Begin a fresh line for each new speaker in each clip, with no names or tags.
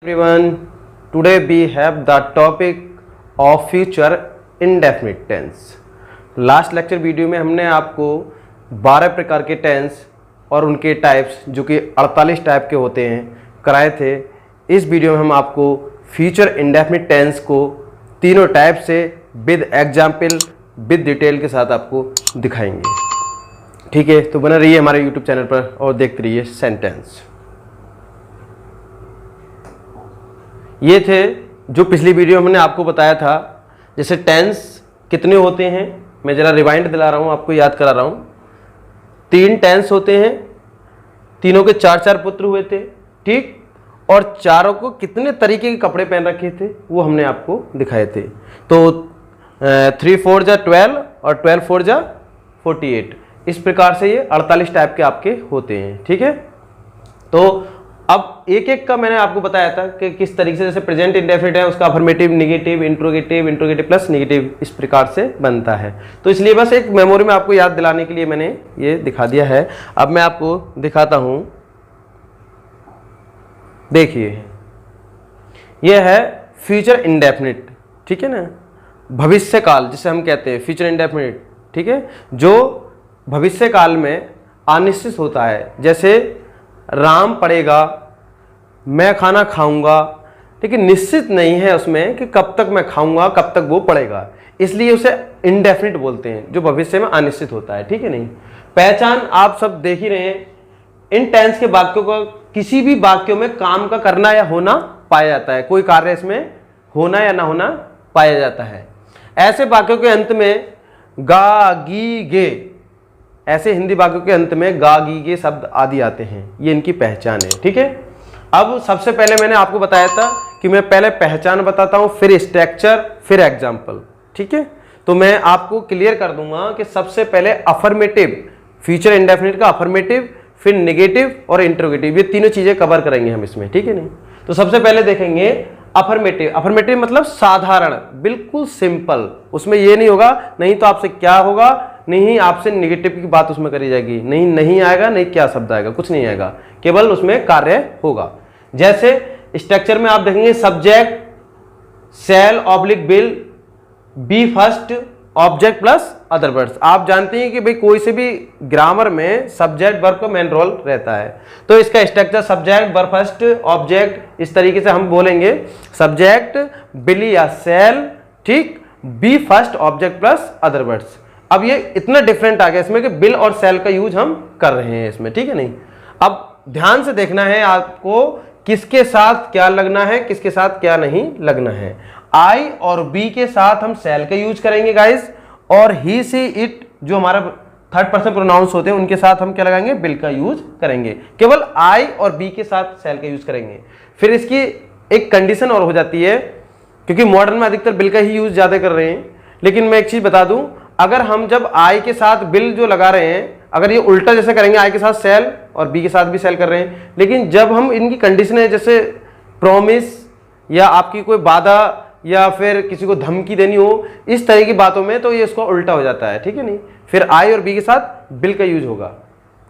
Everyone, today we have the topic of future indefinite tense. Last lecture video में हमने आपको 12 प्रकार के टेंस और उनके टाइप्स जो कि 48 टाइप के होते हैं कराए थे। इस वीडियो में हम आपको फ्यूचर इंडेफिनिट टेंस को तीनों टाइप से विद एग्जाम्पल विद डिटेल के साथ आपको दिखाएंगे। ठीक है, तो बना रहिए हमारे यूट्यूब चैनल पर और देखते रहिए सेंटेंस। ये थे जो पिछली वीडियो में हमने आपको बताया था, जैसे टेंस कितने होते हैं। मैं ज़रा रिवाइंड दिला रहा हूँ, आपको याद करा रहा हूँ। 3 टेंस होते हैं, तीनों के 4 पुत्र हुए थे, ठीक। और चारों को कितने तरीके के कपड़े पहन रखे थे वो हमने आपको दिखाए थे। तो 3 4 जा 12 और 12 4 जा 48, इस प्रकार से ये 48 टाइप के आपके होते हैं। ठीक है, तो अब एक एक का मैंने आपको बताया था कि किस तरीके से, जैसे प्रेजेंट इंडेफिनिट है उसका affirmative, negative, interrogative plus negative, इस प्रकार से बनता है। तो इसलिए बस एक मेमोरी में आपको याद दिलाने के लिए मैंने ये दिखा दिया है। अब मैं आपको दिखाता हूं, देखिए ये है फ्यूचर इंडेफिनिट, ठीक है ना, भविष्य काल जिसे हम कहते हैं फ्यूचर इंडेफिनिट। ठीक है, जो भविष्य काल में अनिश्चित होता है, जैसे राम पढ़ेगा, मैं खाना खाऊंगा, लेकिन निश्चित नहीं है उसमें कि कब तक मैं खाऊंगा, कब तक वो पढ़ेगा, इसलिए उसे इंडेफिनिट बोलते हैं, जो भविष्य में अनिश्चित होता है। ठीक है, नहीं पहचान आप सब देख ही रहे हैं। इन टेंस के वाक्यों का किसी भी वाक्यों में काम का करना या होना पाया जाता है, कोई कार्य इसमें होना या ना होना पाया जाता है। ऐसे वाक्यों के अंत में गा, गी, गे, ऐसे हिंदी वाक्यों के अंत में गा, गी, गे शब्द आदि आते हैं, ये इनकी पहचान है। ठीक है, अब सबसे पहले मैंने आपको बताया था कि मैं पहले पहचान बताता हूं, फिर स्ट्रक्चर, फिर एग्जाम्पल। ठीक है, तो मैं आपको क्लियर कर दूंगा कि सबसे पहले अफर्मेटिव, फ्यूचर इंडेफिनिट का अफर्मेटिव, फिर नेगेटिव और इंट्रोगेटिव, ये तीनों चीजें कवर करेंगे हम इसमें। ठीक है, नहीं तो सबसे पहले देखेंगे अफर्मेटिव। अफर्मेटिव मतलब साधारण, बिल्कुल सिंपल, उसमें ये नहीं होगा नहीं तो आपसे क्या होगा, नहीं आपसे नेगेटिव की बात उसमें करी जाएगी, नहीं नहीं आएगा, नहीं क्या शब्द आएगा, कुछ नहीं आएगा, केवल उसमें कार्य होगा। जैसे स्ट्रक्चर में आप देखेंगे subject, shall oblique will, V first, object plus other words. आप जानते हैं कि भाई कोई से भी ग्रामर में सब्जेक्ट वर्ब का मेन रोल रहता है, तो इसका structure subject, verb first, object, इस तरीके से हम बोलेंगे सब्जेक्ट, विल या शैल, ठीक, V first, object plus other words. अब ये इतना डिफरेंट आ गया इसमें कि बिल और सेल का यूज हम कर रहे हैं इसमें। ठीक है, नहीं अब ध्यान से देखना है आपको किसके साथ क्या लगना है, किसके साथ क्या नहीं लगना है। आई और बी के साथ हम सेल का यूज करेंगे गाइस, और ही, सी, इट जो हमारा थर्ड पर्सन प्रोनाउंस होते हैं उनके साथ हम क्या लगाएंगे, बिल का यूज करेंगे। केवल आई और बी के साथ सेल का यूज करेंगे। फिर इसकी एक कंडीशन और हो जाती है, क्योंकि मॉडर्न में अधिकतर बिल का ही यूज ज्यादा कर रहे हैं, लेकिन मैं एक चीज बता दूं, अगर हम जब आई के साथ बिल जो लगा रहे हैं, अगर ये उल्टा जैसे करेंगे, आई के साथ सेल और बी के साथ भी सेल कर रहे हैं, लेकिन जब हम इनकी कंडीशन है जैसे प्रॉमिस या आपकी कोई वादा या फिर किसी को धमकी देनी हो, इस तरह की बातों में तो ये इसको उल्टा हो जाता है। ठीक है, नहीं फिर आई और बी के साथ बिल का यूज होगा,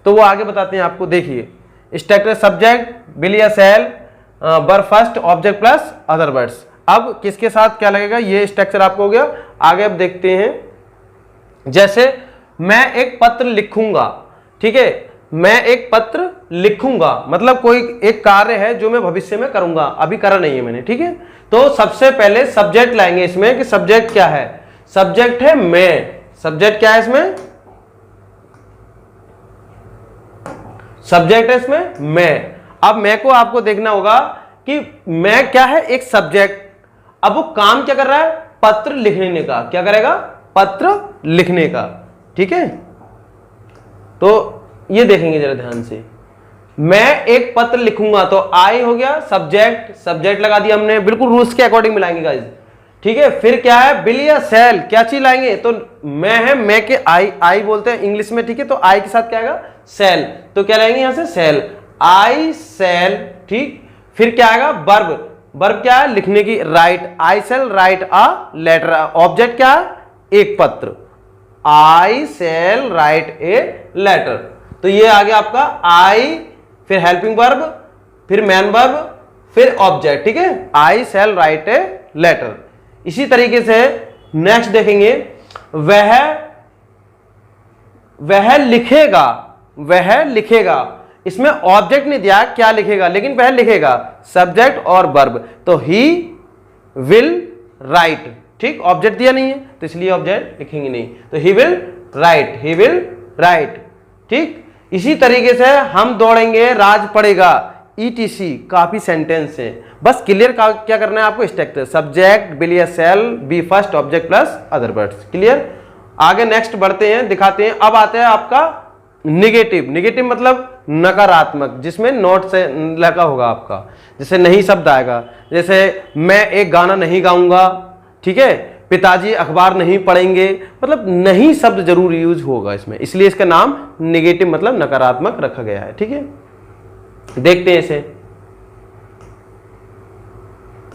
तो वो आगे बताते हैं आपको। देखिए स्ट्रक्चर सब्जेक्ट, बिल या shall, verb first, object plus other words. अब किसके साथ क्या लगेगा, ये स्ट्रक्चर आपको हो गया। आगे अब देखते हैं, जैसे मैं एक पत्र लिखूंगा, ठीक है, मैं एक पत्र लिखूंगा मतलब कोई एक कार्य है जो मैं भविष्य में करूंगा, अभी करा नहीं है मैंने। ठीक है, तो सबसे पहले सब्जेक्ट लाएंगे इसमें कि सब्जेक्ट क्या है, सब्जेक्ट है मैं। सब्जेक्ट क्या है इसमें, सब्जेक्ट है इसमें मैं। अब मैं को आपको देखना होगा कि मैं क्या है, एक सब्जेक्ट। अब वो काम क्या कर रहा है, पत्र लिखने का, क्या करेगा, पत्र लिखने का। ठीक है, तो ये देखेंगे जरा ध्यान से, मैं एक पत्र लिखूंगा, तो आई हो गया सब्जेक्ट, सब्जेक्ट लगा दिया हमने, बिल्कुल रूल्स के अकॉर्डिंग मिलाएंगे गाइस। ठीक है, फिर क्या है, बिल या सेल, क्या चीज लाएंगे, तो मैं है, मैं के आई बोलते हैं इंग्लिश में। ठीक है, तो आई के साथ क्या आएगा, सेल, तो क्या लाएंगे यहां से, सेल, आई सेल। ठीक, फिर क्या आएगा, वर्ब, वर्ब क्या है, लिखने की, write, I shall write a letter. Object क्या है, एक पत्र, I shall write a letter. तो ये आ गया आपका आई, फिर हेल्पिंग वर्ब, फिर मैन वर्ब, फिर ऑब्जेक्ट, ठीक है, आई शैल राइट ए लेटर। इसी तरीके से नेक्स्ट देखेंगे, वह लिखेगा, वह लिखेगा। इसमें ऑब्जेक्ट नहीं दिया क्या लिखेगा, लेकिन वह लिखेगा, सब्जेक्ट और वर्ब, तो ही विल राइट, ठीक, ऑब्जेक्ट दिया नहीं है तो इसलिए ऑब्जेक्ट लिखेंगे नहीं, तो he will right, he will right, ठीक। इसी तरीके से हम दौड़ेंगे राज पड़ेगा, ETC, काफी सेंटेंस है, बस क्लियर क्या करना है आपको, स्ट्रक्चर, सब्जेक्ट विल या shall be first object plus other words, clear. आगे नेक्स्ट बढ़ते हैं, दिखाते हैं। अब आता है आपका निगेटिव। निगेटिव मतलब नकारात्मक, जिसमें नॉट से लगा होगा आपका, जैसे नहीं शब्द आएगा, जैसे मैं एक गाना नहीं गाऊंगा, ठीक है, पिताजी अखबार नहीं पढ़ेंगे, मतलब नहीं शब्द जरूर यूज होगा इसमें, इसलिए इसका नाम निगेटिव मतलब नकारात्मक रखा गया है, ठीक है। देखते हैं इसे,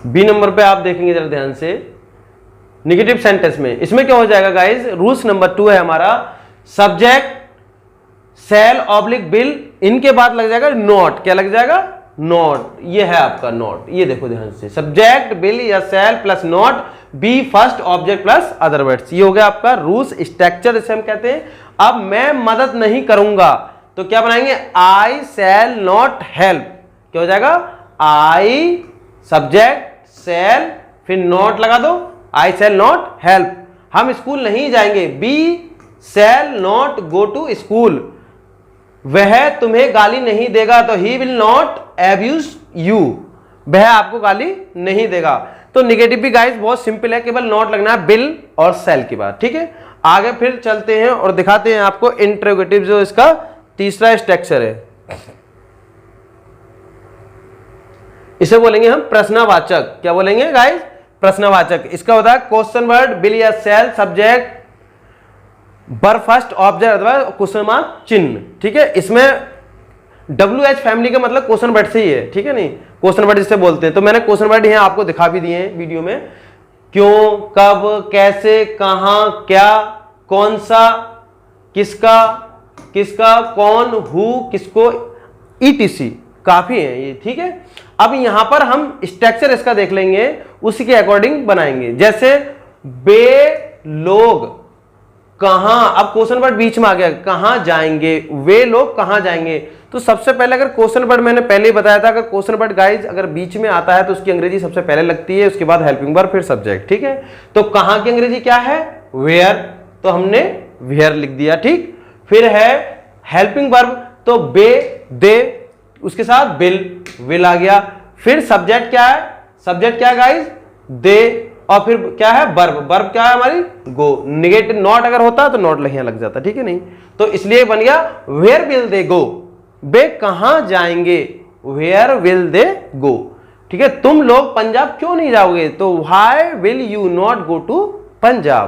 बी नंबर पे आप देखेंगे जरा ध्यान से, निगेटिव सेंटेंस में इसमें क्या हो जाएगा गाइस, रूल्स नंबर 2 है हमारा, सब्जेक्ट शैल ऑब्लिक विल, इनके बाद लग जाएगा नॉट, क्या लग जाएगा, नॉट, ये है आपका नॉट, ये देखो ध्यान से, सब्जेक्ट विल या शैल plus not be first object plus other words, ये हो गया आपका रूल्स स्ट्रक्चर, जिसे हम कहते हैं। अब मैं मदद नहीं करूंगा तो क्या बनाएंगे, आई शैल नॉट हेल्प, क्या हो जाएगा, आई सब्जेक्ट शैल फिर नॉट लगा दो, आई शैल नॉट हेल्प, हम स्कूल नहीं जाएंगे, we shall not go to school, वह तुम्हें गाली नहीं देगा, तो he will not abuse you, वह आपको गाली नहीं देगा। तो निगेटिव भी गाइस बहुत सिंपल है, केवल नॉट लगना है बिल और सेल की बात, ठीक है। आगे फिर चलते हैं और दिखाते हैं आपको इंट्रोगेटिव, जो इसका तीसरा स्ट्रक्चर है, इसे बोलेंगे हम प्रश्नवाचक। क्या बोलेंगे गाइस, प्रश्नवाचक। इसका होता है क्वेश्चन वर्ड विल या सेल सब्जेक्ट बर फर्स्ट ऑब्जेक्ट अथवा क्वेश्चन मार्क चिन्ह, ठीक है। इसमें WH फैमिली का मतलब क्वेश्चन वर्ड से ही है, ठीक है, नहीं क्वेश्चन वर्ड जिससे बोलते हैं, तो मैंने क्वेश्चन वर्ड यहाँ आपको दिखा भी दिए हैं वीडियो में, क्यों, कब, कैसे, कहां, क्या, कौन सा, किसका, किसका, कौन, हु, किसको, ETC, काफी है ये, ठीक है। अब यहां पर हम स्ट्रक्चर इसका देख लेंगे, उसी के अकॉर्डिंग बनाएंगे। जैसे वे लोग कहां, अब क्वेश्चन वर्ड बीच में आ गया, कहां जाएंगे, वे लोग कहां जाएंगे, तो सबसे पहले अगर क्वेश्चन वर्ड मैंने पहले ही बताया था, अगर क्वेश्चन वर्ड गाइज अगर बीच में आता है तो उसकी अंग्रेजी सबसे पहले लगती है, उसके बाद हेल्पिंग वर्ब फिर सब्जेक्ट, ठीक है। तो कहां की अंग्रेजी क्या है, वेयर, तो हमने वेयर लिख दिया, ठीक। फिर है हेल्पिंग वर्ब, तो बे, दे, उसके साथ विल आ गया। फिर सब्जेक्ट क्या है, सब्जेक्ट क्या है गाइज, दे, और फिर क्या है वर्ब, वर्ब क्या है हमारी, गो। निगेटिव नॉट अगर होता तो नॉट यहाँ लग जाता, ठीक है, नहीं, तो इसलिए बन गया वेयर विल दे गो, वे कहां जाएंगे, वेयर विल दे गो, ठीक है। तुम लोग पंजाब क्यों नहीं जाओगे, तो why will you not go to Punjab,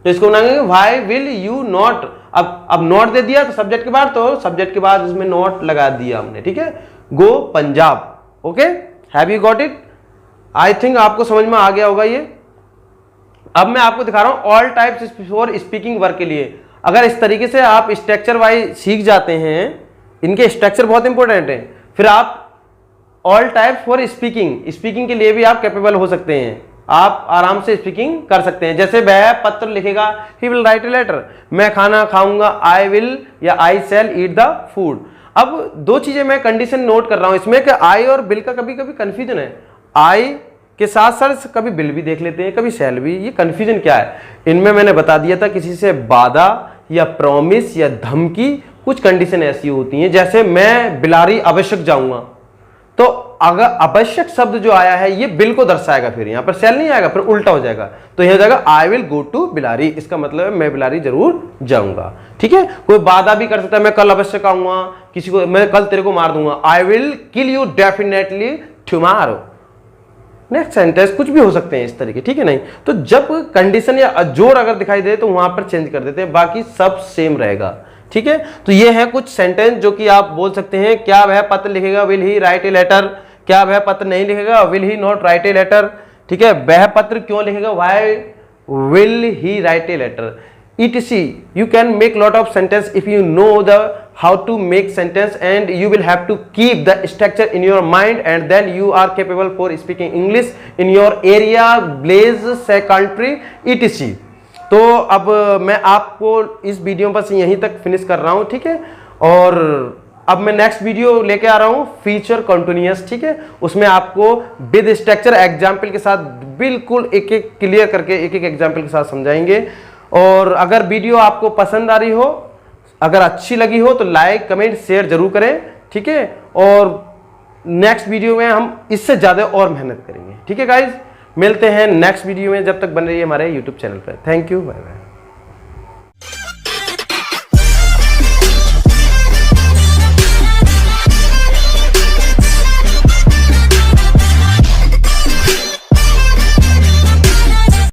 तो इसको बनाएंगे व्हाई विल यू नॉट, अब नॉट दे दिया तो सब्जेक्ट के बाद, तो सब्जेक्ट के बाद इसमें नॉट लगा दिया हमने, ठीक है, go Punjab. Okay, have you got it, I think आपको समझ में आ गया होगा ये। अब मैं आपको दिखा रहा हूं all types for speaking work के लिए। अगर इस तरीके से आप स्ट्रक्चर वाइज सीख जाते हैं, इनके स्ट्रक्चर बहुत इंपॉर्टेंट है, फिर आप ऑल टाइप्स फॉर स्पीकिंग के लिए भी आप कैपेबल हो सकते हैं, आप आराम से स्पीकिंग कर सकते हैं। जैसे वह पत्र लिखेगा, he will write a letter, मैं खाना खाऊंगा, आई विल या आई शैल ईट द फूड। अब दो चीजें मैं कंडीशन नोट कर रहा हूं इसमें कि आई और बिल का कभी कभी कंफ्यूजन है, आई के साथ साथ कभी बिल भी देख लेते हैं, कभी शैल भी, ये कंफ्यूजन क्या है, इनमें मैंने बता दिया था किसी से वादा या प्रॉमिस या धमकी, कुछ कंडीशन ऐसी होती हैं, जैसे मैं बिलारी आवश्यक जाऊंगा, तो अगर आवश्यक शब्द जो आया है ये बिल को दर्शाएगा, फिर यहां पर शैल नहीं आएगा, फिर उल्टा हो जाएगा, तो यह हो जाएगा I will go to Bilari, इसका मतलब है मैं बिलारी जरूर जाऊंगा, ठीक है। कोई वादा भी कर सकता है, मैं कल अवश्य आऊंगा, किसी को मैं कल तेरे को मार दूंगा, I will kill you definitely tomorrow, next sentence कुछ भी हो सकते हैं इस तरीके, ठीक है, नहीं। तो जब कंडीशन या जोर अगर दिखाई दे तो वहां पर चेंज कर देते हैं, बाकी सब सेम रहेगा, ठीक है। तो ये है कुछ सेंटेंस जो कि आप बोल सकते हैं, क्या वह पत्र लिखेगा, will he write a letter, क्या वह पत्र नहीं लिखेगा, will he not write a letter, ठीक है। वह पत्र क्यों लिखेगा, why will he write a letter, etc. You can make lot of sentence if you know the how to make sentence, and you will have to keep the structure in your mind, and then you are capable for speaking English in your area, place, say country, etc. तो अब मैं आपको इस video बस यहीं तक finish कर रहा हूं, ठीक है। और अब मैं नेक्स्ट वीडियो लेके आ रहा हूं फ्यूचर कंटिन्यूअस, ठीक है। उसमें आपको विद स्ट्रक्चर एग्जाम्पल के साथ बिल्कुल एक एक क्लियर करके एक एक एग्जाम्पल के साथ समझाएंगे। और अगर वीडियो आपको पसंद आ रही हो, अगर अच्छी लगी हो तो लाइक कमेंट शेयर जरूर करें, ठीक है। और नेक्स्ट वीडियो में हम इससे ज़्यादा और मेहनत करेंगे, ठीक है गाइज। मिलते हैं नेक्स्ट वीडियो में, जब तक बन रही है हमारे यूट्यूब चैनल पर। Thank you, bye bye.